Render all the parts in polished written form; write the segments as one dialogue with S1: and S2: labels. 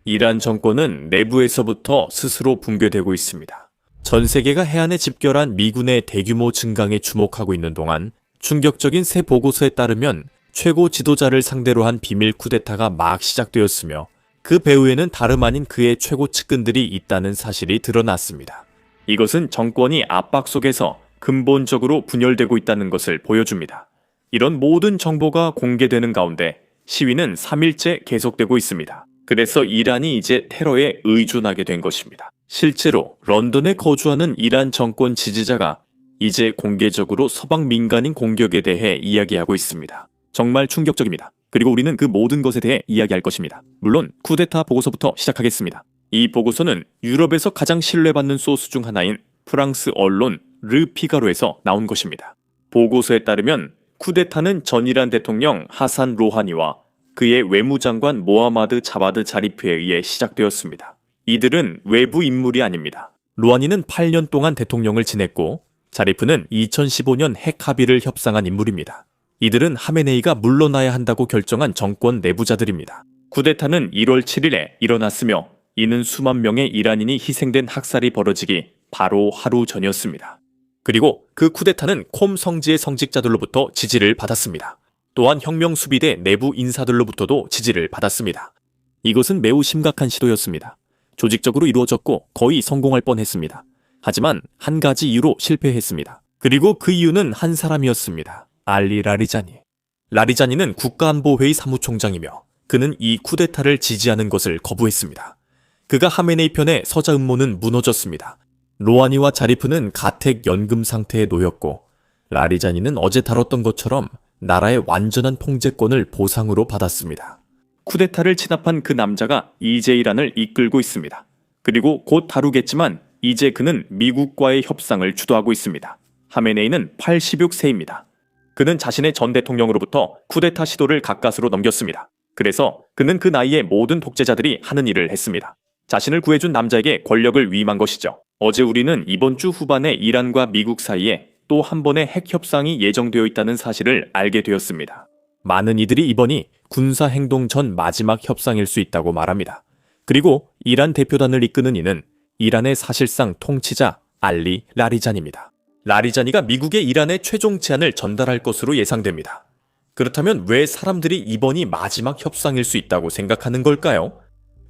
S1: 이란 정권은 내부에서부터 스스로 붕괴되고 있습니다. 전 세계가 해안에 집결한 미군의 대규모 증강에 주목하고 있는 동안 충격적인 새 보고서에 따르면 최고 지도자를 상대로 한 비밀 쿠데타가 막 시작되었으며 그 배후에는 다름 아닌 그의 최고 측근들이 있다는 사실이 드러났습니다. 이것은 정권이 압박 속에서 근본적으로 분열되고 있다는 것을 보여줍니다. 이런 모든 정보가 공개되는 가운데 시위는 3일째 계속되고 있습니다. 그래서 이란이 이제 테러에 의존하게 된 것입니다. 실제로 런던에 거주하는 이란 정권 지지자가 이제 공개적으로 서방 민간인 공격에 대해 이야기하고 있습니다. 정말 충격적입니다. 그리고 우리는 그 모든 것에 대해 이야기할 것입니다. 물론 쿠데타 보고서부터 시작하겠습니다. 이 보고서는 유럽에서 가장 신뢰받는 소스 중 하나인 프랑스 언론 르 피가로에서 나온 것입니다. 보고서에 따르면 쿠데타는 전 이란 대통령 하산 로하니와 그의 외무장관 모하마드 자바드 자리프에 의해 시작되었습니다. 이들은 외부 인물이 아닙니다. 로하니는 8년 동안 대통령을 지냈고 자리프는 2015년 핵 합의를 협상한 인물입니다. 이들은 하메네이가 물러나야 한다고 결정한 정권 내부자들입니다. 쿠데타는 1월 7일에 일어났으며 이는 수만 명의 이란인이 희생된 학살이 벌어지기 바로 하루 전이었습니다. 그리고 그 쿠데타는 콤 성지의 성직자들로부터 지지를 받았습니다. 또한 혁명 수비대 내부 인사들로부터도 지지를 받았습니다. 이것은 매우 심각한 시도였습니다. 조직적으로 이루어졌고 거의 성공할 뻔했습니다. 하지만 한 가지 이유로 실패했습니다. 그리고 그 이유는 한 사람이었습니다. 알리 라리자니. 라리자니는 국가안보회의 사무총장이며 그는 이 쿠데타를 지지하는 것을 거부했습니다. 그가 하메네이 편에 서자 음모는 무너졌습니다. 로하니와 자리프는 가택 연금 상태에 놓였고 라리자니는 어제 다뤘던 것처럼 나라의 완전한 통제권을 보상으로 받았습니다. 쿠데타를 진압한 그 남자가 이제 이란을 이끌고 있습니다. 그리고 곧 다루겠지만 이제 그는 미국과의 협상을 주도하고 있습니다. 하메네이는 86세입니다. 그는 자신의 전 대통령으로부터 쿠데타 시도를 가까스로 넘겼습니다. 그래서 그는 그 나이에 모든 독재자들이 하는 일을 했습니다. 자신을 구해준 남자에게 권력을 위임한 것이죠. 어제 우리는 이번 주 후반에 이란과 미국 사이에 또 한 번의 핵 협상이 예정되어 있다는 사실을 알게 되었습니다. 많은 이들이 이번이 군사행동 전 마지막 협상일 수 있다고 말합니다. 그리고 이란 대표단을 이끄는 이는 이란의 사실상 통치자 알리 라리잔입니다. 라리자니가 미국의 이란에 최종 제안을 전달할 것으로 예상됩니다. 그렇다면 왜 사람들이 이번이 마지막 협상일 수 있다고 생각하는 걸까요?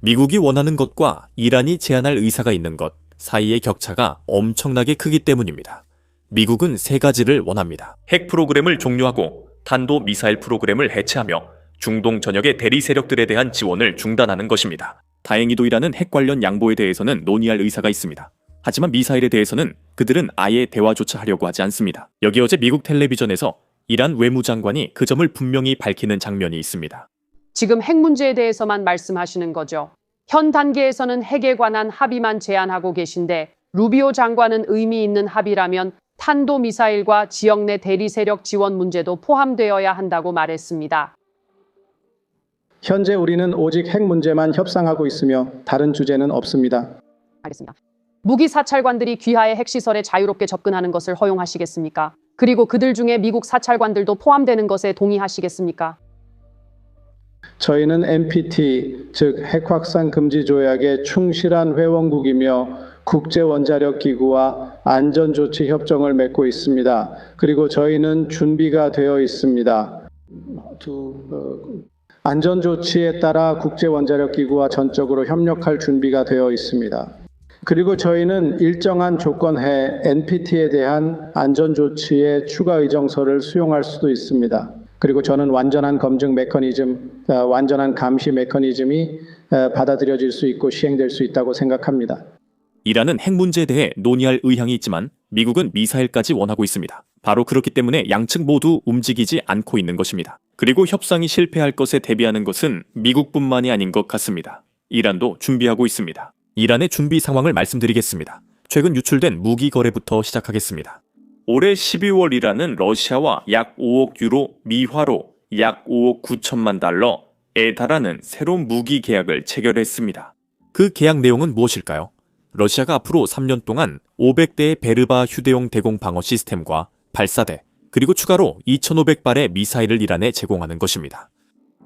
S1: 미국이 원하는 것과 이란이 제안할 의사가 있는 것 사이의 격차가 엄청나게 크기 때문입니다. 미국은 세 가지를 원합니다. 핵 프로그램을 종료하고 탄도 미사일 프로그램을 해체하며 중동 전역의 대리 세력들에 대한 지원을 중단하는 것입니다. 다행히도 이란은 핵 관련 양보에 대해서는 논의할 의사가 있습니다. 하지만 미사일에 대해서는 그들은 아예 대화조차 하려고 하지 않습니다. 여기 어제 미국 텔레비전에서 이란 외무장관이 그 점을 분명히 밝히는 장면이 있습니다.
S2: 지금 핵 문제에 대해서만 말씀하시는 거죠. 현 단계에서는 핵에 관한 합의만 제안하고 계신데 루비오 장관은 의미 있는 합의라면 탄도미사일과 지역 내 대리 세력 지원 문제도 포함되어야 한다고 말했습니다.
S3: 현재 우리는 오직 핵 문제만 협상하고 있으며 다른 주제는 없습니다.
S2: 알겠습니다. 무기 사찰관들이 귀하의 핵시설에 자유롭게 접근하는 것을 허용하시겠습니까? 그리고 그들 중에 미국 사찰관들도 포함되는 것에 동의하시겠습니까?
S3: 저희는 NPT, 즉 핵확산 금지 조약의 충실한 회원국이며 국제원자력기구와 안전조치 협정을 맺고 있습니다. 그리고 저희는 준비가 되어 있습니다. 안전조치에 따라 국제원자력기구와 전적으로 협력할 준비가 되어 있습니다. 그리고 저희는 일정한 조건하에 NPT에 대한 안전조치의 추가 의정서를 수용할 수도 있습니다. 그리고 저는 완전한 검증 메커니즘, 완전한 감시 메커니즘이 받아들여질 수 있고 시행될 수 있다고 생각합니다.
S1: 이란은 핵 문제에 대해 논의할 의향이 있지만 미국은 미사일까지 원하고 있습니다. 바로 그렇기 때문에 양측 모두 움직이지 않고 있는 것입니다. 그리고 협상이 실패할 것에 대비하는 것은 미국뿐만이 아닌 것 같습니다. 이란도 준비하고 있습니다. 이란의 준비 상황을 말씀드리겠습니다. 최근 유출된 무기 거래부터 시작하겠습니다. 올해 12월 이란은 러시아와 약 5억 유로, 미화로 약 5억 9천만 달러에 달하는 새로운 무기 계약을 체결했습니다. 그 계약 내용은 무엇일까요? 러시아가 앞으로 3년 동안 500대의 베르바 휴대용 대공 방어 시스템과 발사대, 그리고 추가로 2,500발의 미사일을 이란에 제공하는 것입니다.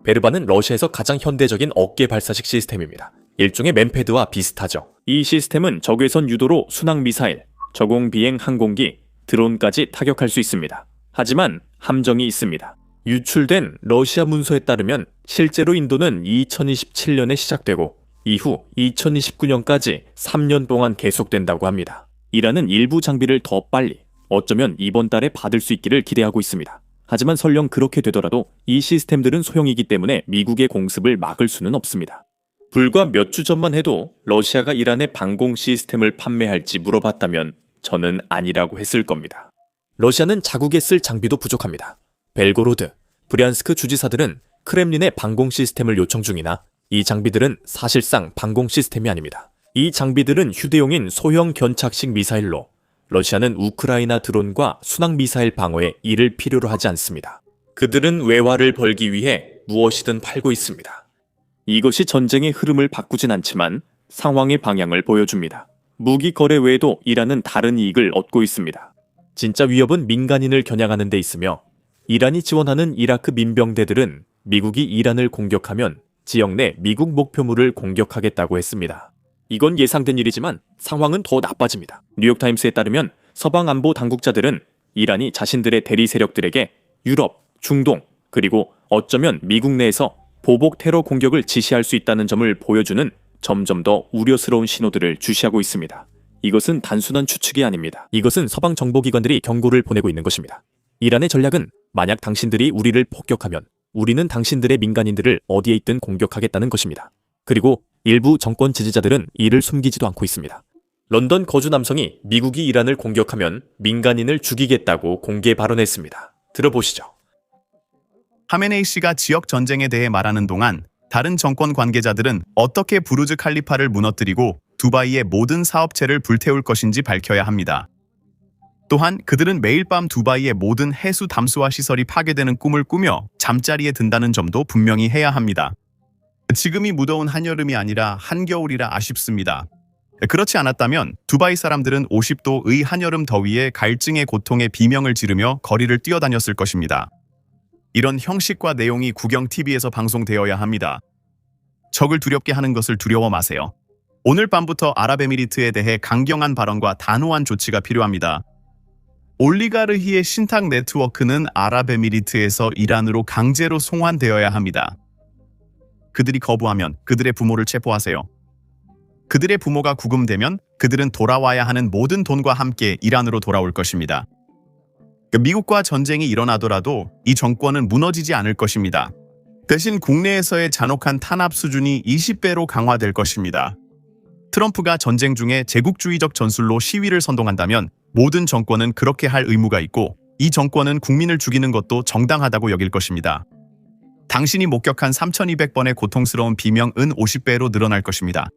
S1: 베르바는 러시아에서 가장 현대적인 어깨 발사식 시스템입니다. 일종의 맨패드와 비슷하죠. 이 시스템은 적외선 유도로 순항미사일, 저공비행 항공기, 드론까지 타격할 수 있습니다. 하지만 함정이 있습니다. 유출된 러시아 문서에 따르면 실제로 인도는 2027년에 시작되고 이후 2029년까지 3년 동안 계속된다고 합니다. 이란은 일부 장비를 더 빨리, 어쩌면 이번 달에 받을 수 있기를 기대하고 있습니다. 하지만 설령 그렇게 되더라도 이 시스템들은 소형이기 때문에 미국의 공습을 막을 수는 없습니다. 불과 몇 주 전만 해도 러시아가 이란에 방공 시스템을 판매할지 물어봤다면 저는 아니라고 했을 겁니다. 러시아는 자국에 쓸 장비도 부족합니다. 벨고로드, 브리안스크 주지사들은 크렘린의 방공 시스템을 요청 중이나 이 장비들은 사실상 방공 시스템이 아닙니다. 이 장비들은 휴대용인 소형 견착식 미사일로 러시아는 우크라이나 드론과 순항 미사일 방어에 이를 필요로 하지 않습니다. 그들은 외화를 벌기 위해 무엇이든 팔고 있습니다. 이것이 전쟁의 흐름을 바꾸진 않지만 상황의 방향을 보여줍니다. 무기 거래 외에도 이란은 다른 이익을 얻고 있습니다. 진짜 위협은 민간인을 겨냥하는 데 있으며 이란이 지원하는 이라크 민병대들은 미국이 이란을 공격하면 지역 내 미국 목표물을 공격하겠다고 했습니다. 이건 예상된 일이지만 상황은 더 나빠집니다. 뉴욕타임스에 따르면 서방 안보 당국자들은 이란이 자신들의 대리 세력들에게 유럽, 중동, 그리고 어쩌면 미국 내에서 보복 테러 공격을 지시할 수 있다는 점을 보여주는 점점 더 우려스러운 신호들을 주시하고 있습니다. 이것은 단순한 추측이 아닙니다. 이것은 서방 정보기관들이 경고를 보내고 있는 것입니다. 이란의 전략은 만약 당신들이 우리를 폭격하면 우리는 당신들의 민간인들을 어디에 있든 공격하겠다는 것입니다. 그리고 일부 정권 지지자들은 이를 숨기지도 않고 있습니다. 런던 거주 남성이 미국이 이란을 공격하면 민간인을 죽이겠다고 공개 발언했습니다. 들어보시죠.
S4: 하메네이 씨가 지역 전쟁에 대해 말하는 동안 다른 정권 관계자들은 어떻게 부르즈 칼리파를 무너뜨리고 두바이의 모든 사업체를 불태울 것인지 밝혀야 합니다. 또한 그들은 매일 밤 두바이의 모든 해수 담수화 시설이 파괴되는 꿈을 꾸며 잠자리에 든다는 점도 분명히 해야 합니다. 지금이 무더운 한여름이 아니라 한겨울이라 아쉽습니다. 그렇지 않았다면 두바이 사람들은 50도의 한여름 더위에 갈증의 고통에 비명을 지르며 거리를 뛰어다녔을 것입니다. 이런 형식과 내용이 국영 TV에서 방송되어야 합니다. 적을 두렵게 하는 것을 두려워 마세요. 오늘 밤부터 아랍에미리트에 대해 강경한 발언과 단호한 조치가 필요합니다. 올리가르히의 신탁 네트워크는 아랍에미리트에서 이란으로 강제로 송환되어야 합니다. 그들이 거부하면 그들의 부모를 체포하세요. 그들의 부모가 구금되면 그들은 돌아와야 하는 모든 돈과 함께 이란으로 돌아올 것입니다. 미국과 전쟁이 일어나더라도 이 정권은 무너지지 않을 것입니다. 대신 국내에서의 잔혹한 탄압 수준이 20배로 강화될 것입니다. 트럼프가 전쟁 중에 제국주의적 전술로 시위를 선동한다면 모든 정권은 그렇게 할 의무가 있고 이 정권은 국민을 죽이는 것도 정당하다고 여길 것입니다. 당신이 목격한 3,200번의 고통스러운 비명은 50배로 늘어날 것입니다.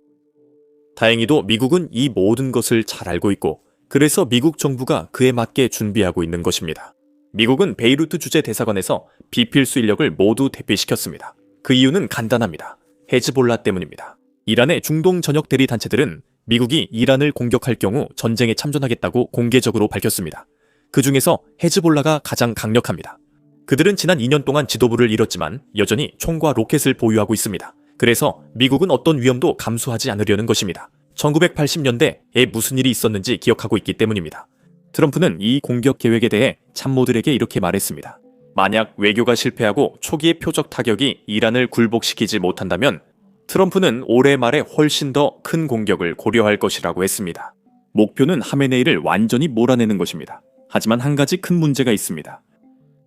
S1: 다행히도 미국은 이 모든 것을 잘 알고 있고 그래서 미국 정부가 그에 맞게 준비하고 있는 것입니다. 미국은 베이루트 주재 대사관에서 비필수 인력을 모두 대피시켰습니다. 그 이유는 간단합니다. 헤즈볼라 때문입니다. 이란의 중동 전역 대리 단체들은 미국이 이란을 공격할 경우 전쟁에 참전하겠다고 공개적으로 밝혔습니다. 그 중에서 헤즈볼라가 가장 강력합니다. 그들은 지난 2년 동안 지도부를 잃었지만 여전히 총과 로켓을 보유하고 있습니다. 그래서 미국은 어떤 위험도 감수하지 않으려는 것입니다. 1980년대에 무슨 일이 있었는지 기억하고 있기 때문입니다. 트럼프는 이 공격 계획에 대해 참모들에게 이렇게 말했습니다. 만약 외교가 실패하고 초기의 표적 타격이 이란을 굴복시키지 못한다면 트럼프는 올해 말에 훨씬 더 큰 공격을 고려할 것이라고 했습니다. 목표는 하메네이를 완전히 몰아내는 것입니다. 하지만 한 가지 큰 문제가 있습니다.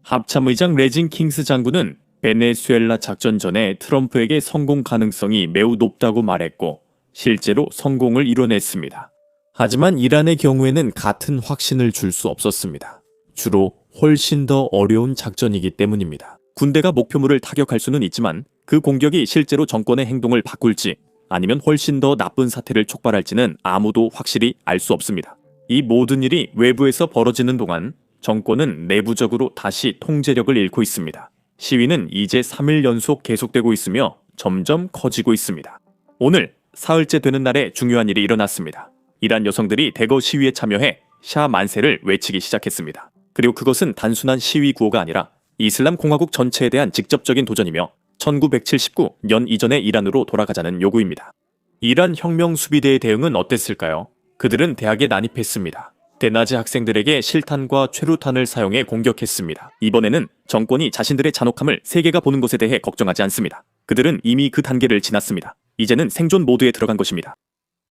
S1: 합참의장 레진 킹스 장군은 베네수엘라 작전 전에 트럼프에게 성공 가능성이 매우 높다고 말했고 실제로 성공을 이뤄냈습니다. 하지만 이란의 경우에는 같은 확신을 줄 수 없었습니다. 주로 훨씬 더 어려운 작전이기 때문입니다. 군대가 목표물을 타격할 수는 있지만 그 공격이 실제로 정권의 행동을 바꿀지 아니면 훨씬 더 나쁜 사태를 촉발할지는 아무도 확실히 알 수 없습니다. 이 모든 일이 외부에서 벌어지는 동안 정권은 내부적으로 다시 통제력을 잃고 있습니다. 시위는 이제 3일 연속 계속되고 있으며 점점 커지고 있습니다. 오늘 사흘째 되는 날에 중요한 일이 일어났습니다. 이란 여성들이 대거 시위에 참여해 샤 만세를 외치기 시작했습니다. 그리고 그것은 단순한 시위 구호가 아니라 이슬람 공화국 전체에 대한 직접적인 도전이며 1979년 이전의 이란으로 돌아가자는 요구입니다. 이란 혁명 수비대의 대응은 어땠을까요? 그들은 대학에 난입했습니다. 대나zi 학생들에게 실탄과 최루탄을 사용해 공격했습니다. 이번에는 정권이 자신들의 잔혹함을 세계가 보는 것에 대해 걱정하지 않습니다. 그들은 이미 그 단계를 지났습니다. 이제는 생존 모드에 들어간 것입니다.